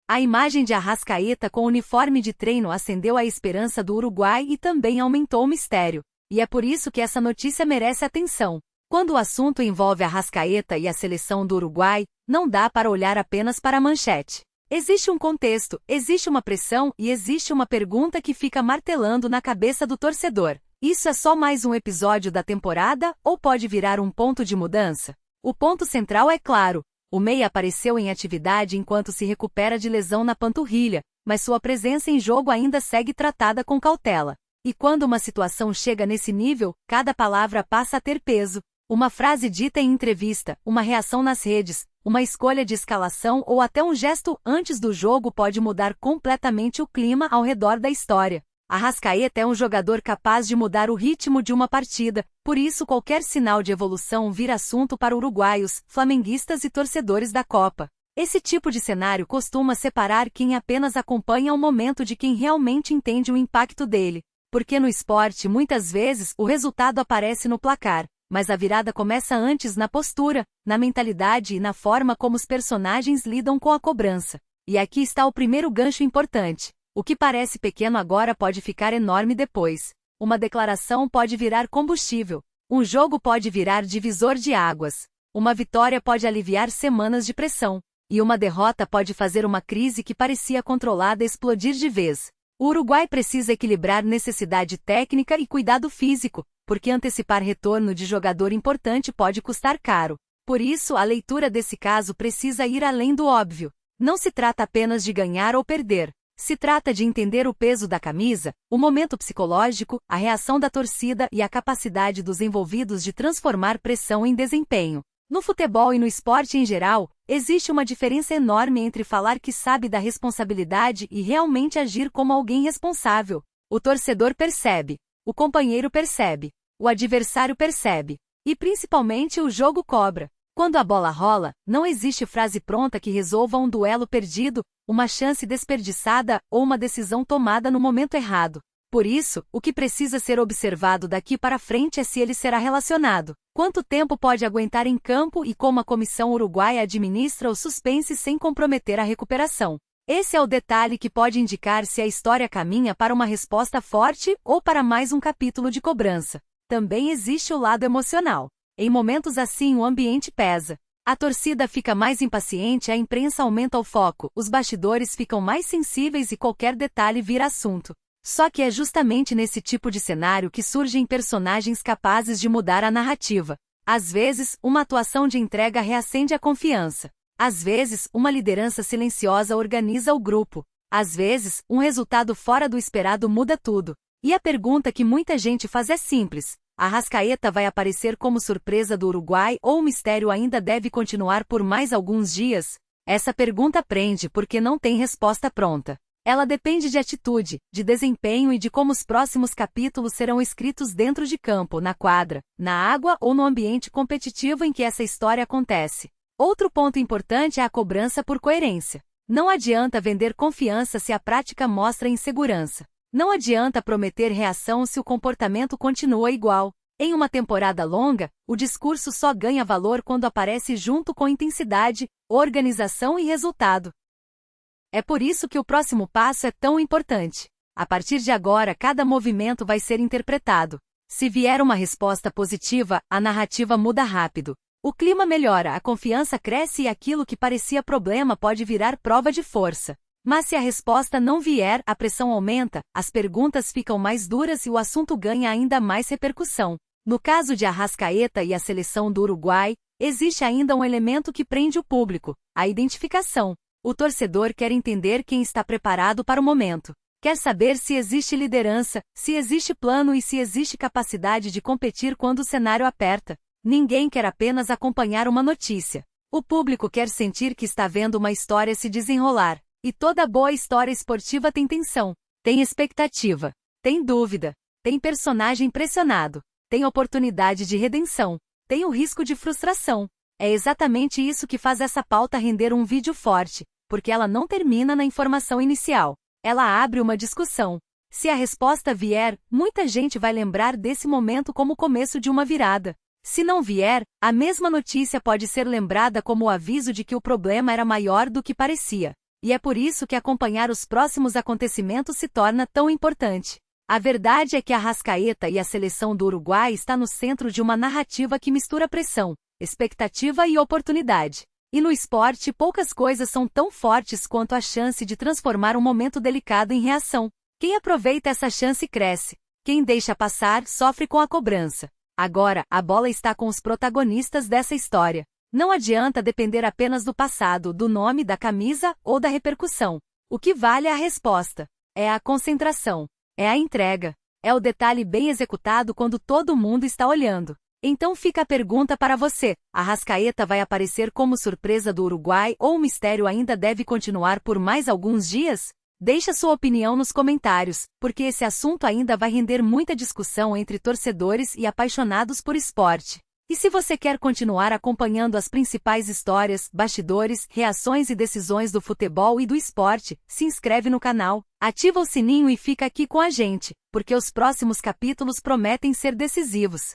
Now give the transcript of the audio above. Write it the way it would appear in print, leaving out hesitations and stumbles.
A imagem de Arrascaeta com uniforme de treino acendeu a esperança do Uruguai e também aumentou o mistério. E é por isso que essa notícia merece atenção. Quando o assunto envolve Arrascaeta e a seleção do Uruguai, não dá para olhar apenas para a manchete. Existe um contexto, existe uma pressão e existe uma pergunta que fica martelando na cabeça do torcedor. Isso é só mais um episódio da temporada ou pode virar um ponto de mudança? O ponto central é claro. O meia apareceu em atividade enquanto se recupera de lesão na panturrilha, mas sua presença em jogo ainda segue tratada com cautela. E quando uma situação chega nesse nível, cada palavra passa a ter peso. Uma frase dita em entrevista, uma reação nas redes, uma escolha de escalação ou até um gesto antes do jogo pode mudar completamente o clima ao redor da história. Arrascaeta é um jogador capaz de mudar o ritmo de uma partida, por isso qualquer sinal de evolução vira assunto para uruguaios, flamenguistas e torcedores da Copa. Esse tipo de cenário costuma separar quem apenas acompanha o momento de quem realmente entende o impacto dele. Porque no esporte muitas vezes o resultado aparece no placar, mas a virada começa antes na postura, na mentalidade e na forma como os personagens lidam com a cobrança. E aqui está o primeiro gancho importante. O que parece pequeno agora pode ficar enorme depois. Uma declaração pode virar combustível. Um jogo pode virar divisor de águas. Uma vitória pode aliviar semanas de pressão. E uma derrota pode fazer uma crise que parecia controlada explodir de vez. O Uruguai precisa equilibrar necessidade técnica e cuidado físico, porque antecipar retorno de jogador importante pode custar caro. Por isso, a leitura desse caso precisa ir além do óbvio. Não se trata apenas de ganhar ou perder. Se trata de entender o peso da camisa, o momento psicológico, a reação da torcida e a capacidade dos envolvidos de transformar pressão em desempenho. No futebol e no esporte em geral, existe uma diferença enorme entre falar que sabe da responsabilidade e realmente agir como alguém responsável. O torcedor percebe, o companheiro percebe, o adversário percebe, e principalmente o jogo cobra. Quando a bola rola, não existe frase pronta que resolva um duelo perdido, uma chance desperdiçada ou uma decisão tomada no momento errado. Por isso, o que precisa ser observado daqui para frente é se ele será relacionado, quanto tempo pode aguentar em campo e como a comissão uruguaia administra o suspense sem comprometer a recuperação. Esse é o detalhe que pode indicar se a história caminha para uma resposta forte ou para mais um capítulo de cobrança. Também existe o lado emocional. Em momentos assim o ambiente pesa. A torcida fica mais impaciente, a imprensa aumenta o foco, os bastidores ficam mais sensíveis e qualquer detalhe vira assunto. Só que é justamente nesse tipo de cenário que surgem personagens capazes de mudar a narrativa. Às vezes, uma atuação de entrega reacende a confiança. Às vezes, uma liderança silenciosa organiza o grupo. Às vezes, um resultado fora do esperado muda tudo. E a pergunta que muita gente faz é simples. Arrascaeta vai aparecer como surpresa do Uruguai ou o mistério ainda deve continuar por mais alguns dias? Essa pergunta prende porque não tem resposta pronta. Ela depende de atitude, de desempenho e de como os próximos capítulos serão escritos dentro de campo, na quadra, na água ou no ambiente competitivo em que essa história acontece. Outro ponto importante é a cobrança por coerência. Não adianta vender confiança se a prática mostra insegurança. Não adianta prometer reação se o comportamento continua igual. Em uma temporada longa, o discurso só ganha valor quando aparece junto com intensidade, organização e resultado. É por isso que o próximo passo é tão importante. A partir de agora, cada movimento vai ser interpretado. Se vier uma resposta positiva, a narrativa muda rápido. O clima melhora, a confiança cresce e aquilo que parecia problema pode virar prova de força. Mas se a resposta não vier, a pressão aumenta, as perguntas ficam mais duras e o assunto ganha ainda mais repercussão. No caso de Arrascaeta e a seleção do Uruguai, existe ainda um elemento que prende o público, a identificação. O torcedor quer entender quem está preparado para o momento. Quer saber se existe liderança, se existe plano e se existe capacidade de competir quando o cenário aperta. Ninguém quer apenas acompanhar uma notícia. O público quer sentir que está vendo uma história se desenrolar. E toda boa história esportiva tem tensão, tem expectativa, tem dúvida, tem personagem pressionado, tem oportunidade de redenção, tem o risco de frustração. É exatamente isso que faz essa pauta render um vídeo forte, porque ela não termina na informação inicial. Ela abre uma discussão. Se a resposta vier, muita gente vai lembrar desse momento como o começo de uma virada. Se não vier, a mesma notícia pode ser lembrada como o aviso de que o problema era maior do que parecia. E é por isso que acompanhar os próximos acontecimentos se torna tão importante. A verdade é que a Arrascaeta e a seleção do Uruguai está no centro de uma narrativa que mistura pressão, expectativa e oportunidade. E no esporte, poucas coisas são tão fortes quanto a chance de transformar um momento delicado em reação. Quem aproveita essa chance cresce. Quem deixa passar sofre com a cobrança. Agora, a bola está com os protagonistas dessa história. Não adianta depender apenas do passado, do nome, da camisa ou da repercussão. O que vale é a resposta. É a concentração. É a entrega. É o detalhe bem executado quando todo mundo está olhando. Então fica a pergunta para você: a Arrascaeta vai aparecer como surpresa do Uruguai ou o mistério ainda deve continuar por mais alguns dias? Deixe sua opinião nos comentários, porque esse assunto ainda vai render muita discussão entre torcedores e apaixonados por esporte. E se você quer continuar acompanhando as principais histórias, bastidores, reações e decisões do futebol e do esporte, se inscreve no canal, ativa o sininho e fica aqui com a gente, porque os próximos capítulos prometem ser decisivos.